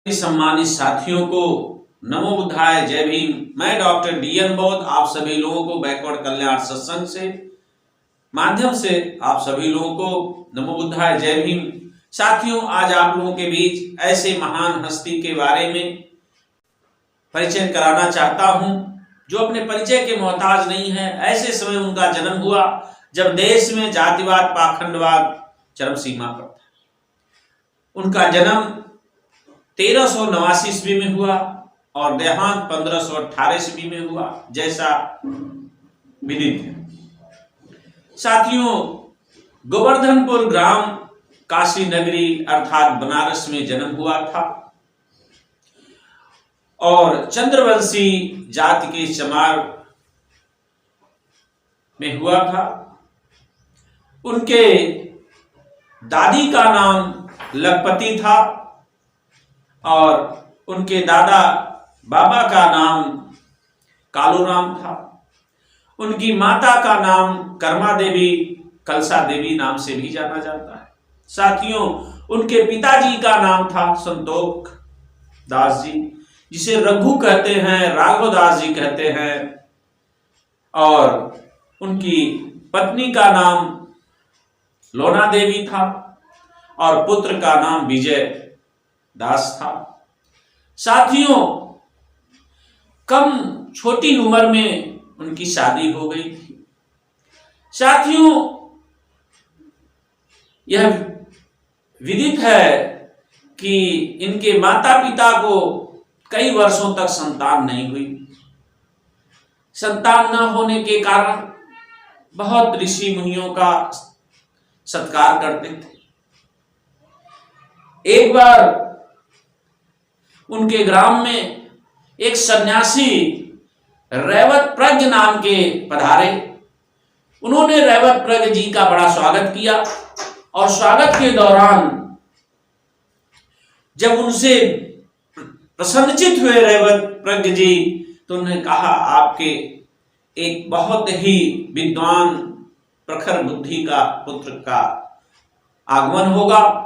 सम्मानित साथियों को नमो बुद्धाय, जय भीम। मैं डॉक्टर DN बौद्ध आप सभी लोगों को बैकवर्ड कल्याण सत्संग से माध्यम से आप सभी लोगों को नमो बुद्धाय, जय भीम। साथियों, आज आप लोगों के बीच ऐसे महान हस्ती के बारे में परिचय कराना चाहता हूं जो अपने परिचय के मोहताज नहीं है। ऐसे समय उनका जन्म हुआ जब देश में जातिवाद, पाखंडवाद चरम सीमा पर था। उनका जन्म 1389 ईस्वी में हुआ और देहांत 1518 ईस्वी में हुआ, जैसा विदित है। साथियों, गोवर्धनपुर ग्राम काशी नगरी अर्थात बनारस में जन्म हुआ था और चंद्रवंशी जाति के चमार में हुआ था। उनके दादी का नाम लखपति था और उनके दादा बाबा का नाम कालूराम था। उनकी माता का नाम कर्मा देवी, कलसा देवी नाम से भी जाना जाता है। साथियों, उनके पिताजी का नाम था संतोख दास जी, जिसे रघु कहते हैं, राघव दास जी कहते हैं, और उनकी पत्नी का नाम लोना देवी था और पुत्र का नाम विजय दास था। साथियों, कम छोटी उम्र में उनकी शादी हो गई थी। साथियों, यह विदित है कि इनके माता पिता को कई वर्षों तक संतान नहीं हुई। संतान न होने के कारण बहुत ऋषि मुनियों का सत्कार करते थे। एक बार उनके ग्राम में एक सन्यासी रैवत प्रज्ञ नाम के पधारे। उन्होंने रैवत प्रज्ञ जी का बड़ा स्वागत किया और स्वागत के दौरान जब उनसे प्रसन्नचित हुए रैवत प्रज्ञ जी, तो उन्होंने कहा, आपके एक बहुत ही विद्वान प्रखर बुद्धि का पुत्र का आगमन होगा,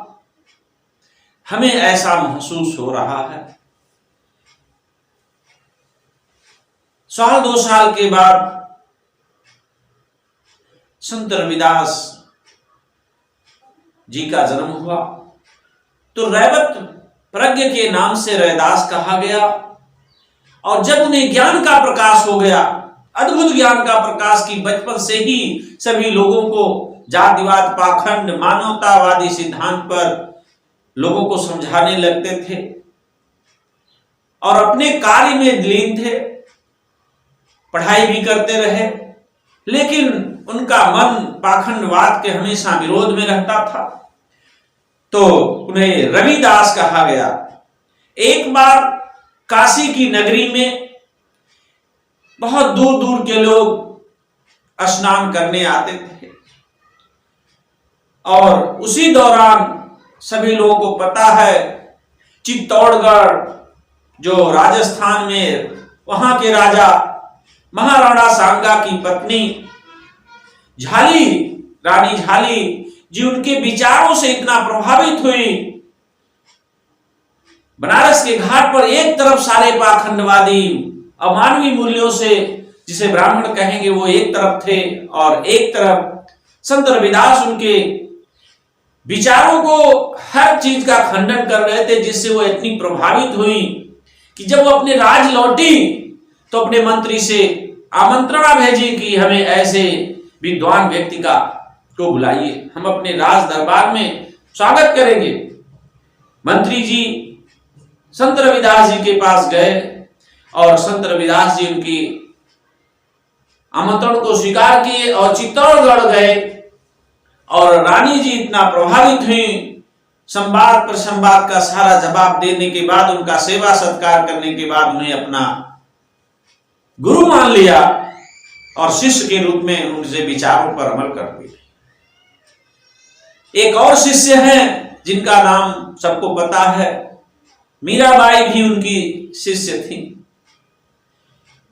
हमें ऐसा महसूस हो रहा है। 1-2 साल के बाद संत रविदास जी का जन्म हुआ, तो रैवत प्रज्ञ के नाम से रैदास कहा गया। और जब उन्हें ज्ञान का प्रकाश हो गया, अद्भुत ज्ञान का प्रकाश की बचपन से ही सभी लोगों को जातिवाद, पाखंड, मानवतावादी सिद्धांत पर लोगों को समझाने लगते थे और अपने कार्य में लीन थे, पढ़ाई भी करते रहे, लेकिन उनका मन पाखंडवाद के हमेशा विरोध में रहता था, तो उन्हें रविदास कहा गया। एक बार काशी की नगरी में बहुत दूर दूर के लोग स्नान करने आते थे और उसी दौरान सभी लोगों को पता है, चित्तौड़गढ़ जो राजस्थान में, वहां के राजा महाराणा सांगा की पत्नी झाली, रानी झाली जी, उनके विचारों से इतना प्रभावित हुई। बनारस के घाट पर एक तरफ सारे पाखंडवादी अमानवीय मूल्यों से, जिसे ब्राह्मण कहेंगे, वो एक तरफ थे और एक तरफ संत रविदास उनके विचारों को, हर चीज का खंडन कर रहे थे, जिससे वो इतनी प्रभावित हुई कि जब वो अपने राज लौटी तो अपने मंत्री से आमंत्रणा भेजी कि हमें ऐसे विद्वान व्यक्ति को बुलाइए, हम अपने राज दरबार में स्वागत करेंगे। मंत्री जी संत रविदास जी के पास गए और संत रविदास जी उनकी आमंत्रण को स्वीकार किए और चित्तौड़गढ़ गए। और रानी जी इतना प्रभावित हुई, संवाद पर संवाद का सारा जवाब देने के बाद, उनका सेवा सत्कार करने के बाद उन्हें अपना गुरु मान लिया और शिष्य के रूप में उनसे विचारों पर अमल कर दिया। एक और शिष्य हैं जिनका नाम सबको पता है, मीराबाई भी उनकी शिष्य थी।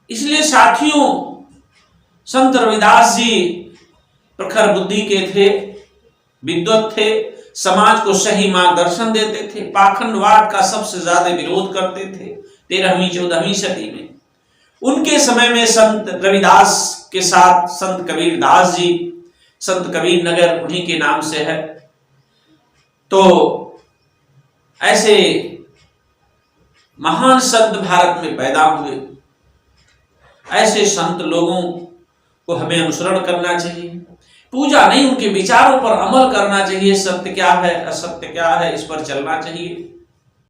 इसलिए साथियों, संत रविदास जी प्रखर बुद्धि के थे विद्वत थे, समाज को सही मार्गदर्शन देते थे, पाखंडवाद का सबसे ज्यादा विरोध करते थे 13वीं 14वीं सदी में। उनके समय में संत रविदास के साथ संत कबीर दास जी, संत कबीर नगर उन्हीं के नाम से है। तो ऐसे महान संत भारत में पैदा हुए। ऐसे संत लोगों को हमें अनुसरण करना चाहिए, पूजा नहीं उनके विचारों पर अमल करना चाहिए। सत्य क्या है असत्य क्या है इस पर चलना चाहिए।